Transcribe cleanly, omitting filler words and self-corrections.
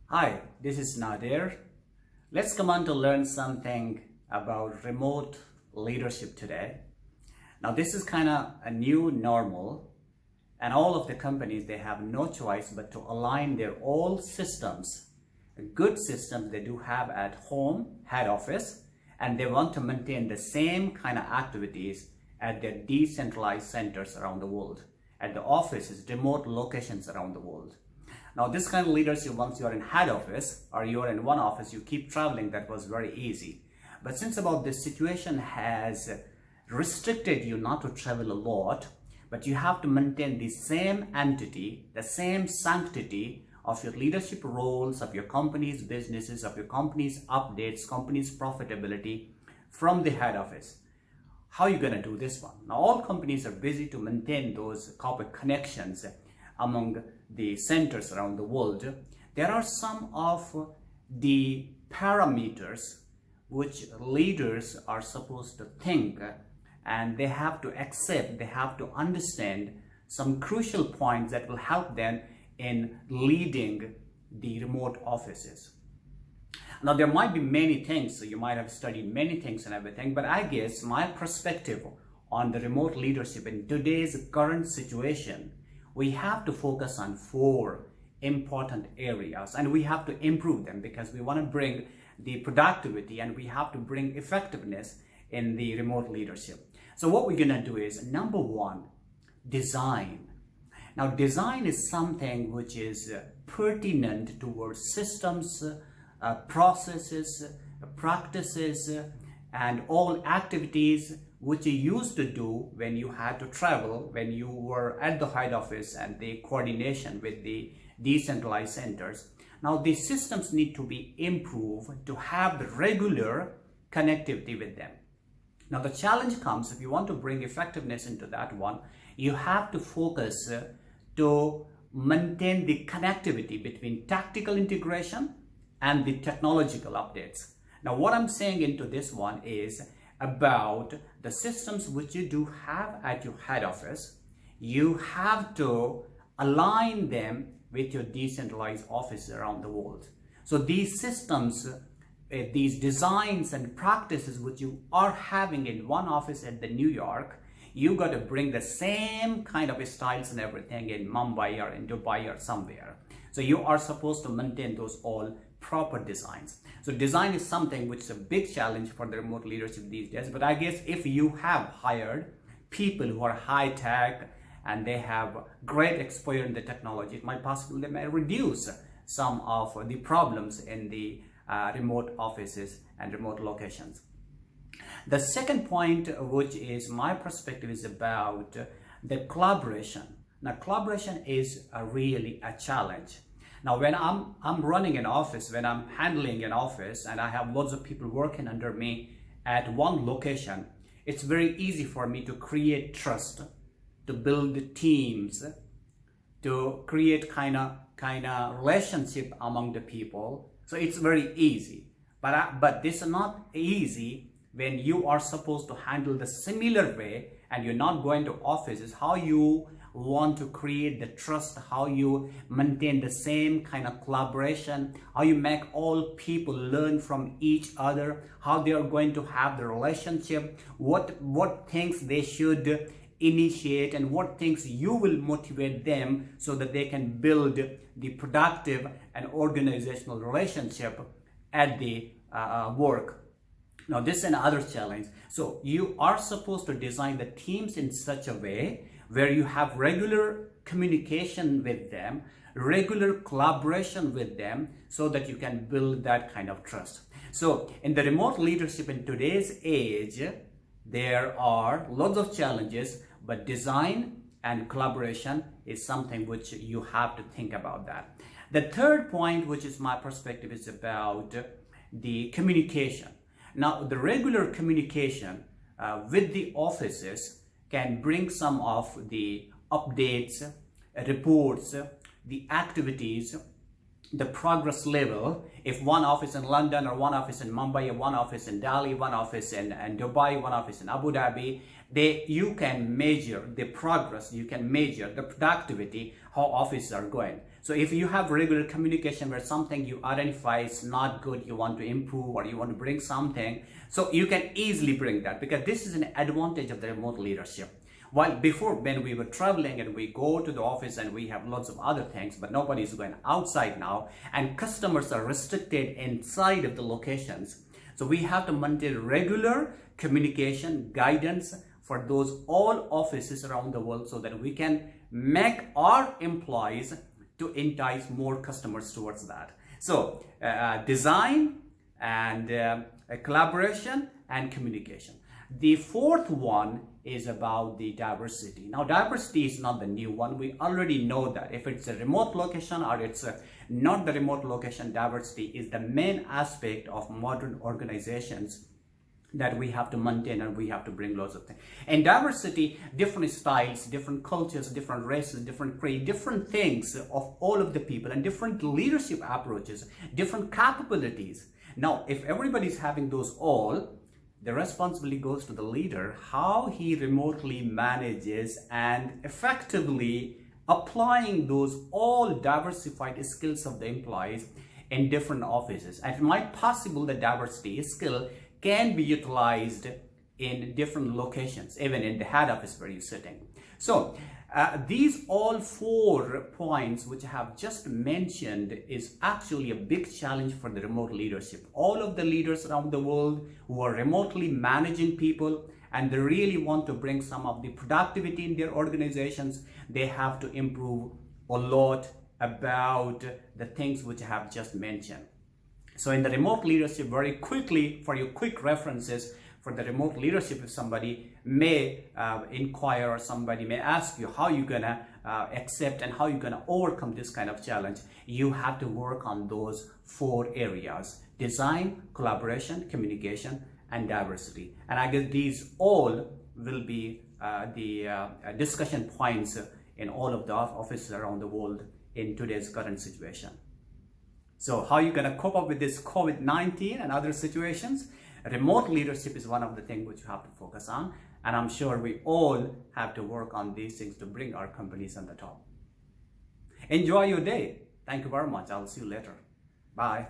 Hi, this is Nadir. Let's come on to learn something about remote leadership today. Now, this is kind of a new normal, and all of the companies, they have no choice but to align their old systems, good systems they do have at home, head office, and they want to maintain the same kind of activities at their decentralized centers around the world, at the offices, remote locations around the world. Now, this kind of leadership, once you're in head office or you're in one office, you keep traveling, that was very easy. But since about this situation has restricted you not to travel a lot, but you have to maintain the same entity, the same sanctity of your leadership roles, of your company's businesses, of your company's updates, company's profitability from the head office. How are you going to do this one? Now, all companies are busy to maintain those corporate connections among the centers around the world. There are some of the parameters which leaders are supposed to think, and they have to accept, they have to understand some crucial points that will help them in leading the remote offices. Now, there might be many things, so you might have studied many things and everything, but I guess my perspective on the remote leadership in today's current situation, we have to focus on 4 important areas, and we have to improve them because we want to bring the productivity and we have to bring effectiveness in the remote leadership. So what we're going to do is, number 1, design. Now, design is something which is pertinent towards systems, processes, practices, and all activities which you used to do when you had to travel, when you were at the head office and the coordination with the decentralized centers. Now, these systems need to be improved to have the regular connectivity with them. Now, the challenge comes, if you want to bring effectiveness into that one, you have to focus to maintain the connectivity between tactical integration and the technological updates. Now, what I'm saying into this one is about the systems which you do have at your head office. You have to align them with your decentralized offices around the world. So these systems, these designs and practices which you are having in one office at the New York, you got to bring the same kind of styles and everything in Mumbai or in Dubai or somewhere. So you are supposed to maintain those all proper designs. So design is something which is a big challenge for the remote leadership these days. But I guess if you have hired people who are high tech and they have great exposure in the technology, it might possibly they may reduce some of the problems in the remote offices and remote locations. The second point, which is my perspective, is about the collaboration. Now, collaboration is really a challenge. Now, when I'm running an office, when I'm handling an office and I have lots of people working under me at one location, it's very easy for me to create trust, to build teams, to create kind of relationship among the people. So it's very easy. But this is not easy when you are supposed to handle the similar way and you're not going to offices. How you want to create the trust, how you maintain the same kind of collaboration, how you make all people learn from each other, how they are going to have the relationship, what things they should initiate and what things you will motivate them so that they can build the productive and organizational relationship at the work. Now, this is another challenge. So you are supposed to design the teams in such a way where you have regular communication with them, regular collaboration with them, so that you can build that kind of trust. So in the remote leadership in today's age, there are lots of challenges, but design and collaboration is something which you have to think about that. The third point, which is my perspective, is about the communication. Now, the regular communication with the offices can bring some of the updates, reports, the activities, the progress level. If one office in London or one office in Mumbai or one office in Delhi, one office in Dubai, one office in Abu Dhabi, you can measure the progress, you can measure the productivity, how offices are going. So if you have regular communication where something you identify is not good, you want to improve or you want to bring something, so you can easily bring that, because this is an advantage of the remote leadership. While before, when we were traveling and we go to the office and we have lots of other things, but nobody is going outside now, and customers are restricted inside of the locations. So we have to maintain regular communication, guidance for those all offices around the world, so that we can make our employees to entice more customers towards that. So design and collaboration and communication. The fourth one is about the diversity. Now, diversity is not the new one. We already know that if it's a remote location or it's not the remote location, diversity is the main aspect of modern organizations that we have to maintain, and we have to bring lots of things. And diversity, different styles, different cultures, different races, different creed, different things of all of the people, and different leadership approaches, different capabilities. Now, if everybody is having those all, the responsibility goes to the leader, how he remotely manages and effectively applying those all diversified skills of the employees in different offices. And it might possible that diversity skill can be utilized in different locations, even in the head office where you're sitting. So these all 4 points which I have just mentioned is actually a big challenge for the remote leadership. All of the leaders around the world who are remotely managing people and they really want to bring some of the productivity in their organizations, they have to improve a lot about the things which I have just mentioned. So in the remote leadership, very quickly, for your quick references, for the remote leadership, if somebody may inquire or somebody may ask you how you're gonna accept and how you're gonna overcome this kind of challenge, you have to work on those 4 areas: design, collaboration, communication, and diversity. And I guess these all will be the discussion points in all of the offices around the world in today's current situation. So how are you going to cope up with this COVID-19 and other situations? Remote leadership is one of the things which you have to focus on. And I'm sure we all have to work on these things to bring our companies on the top. Enjoy your day. Thank you very much. I'll see you later. Bye.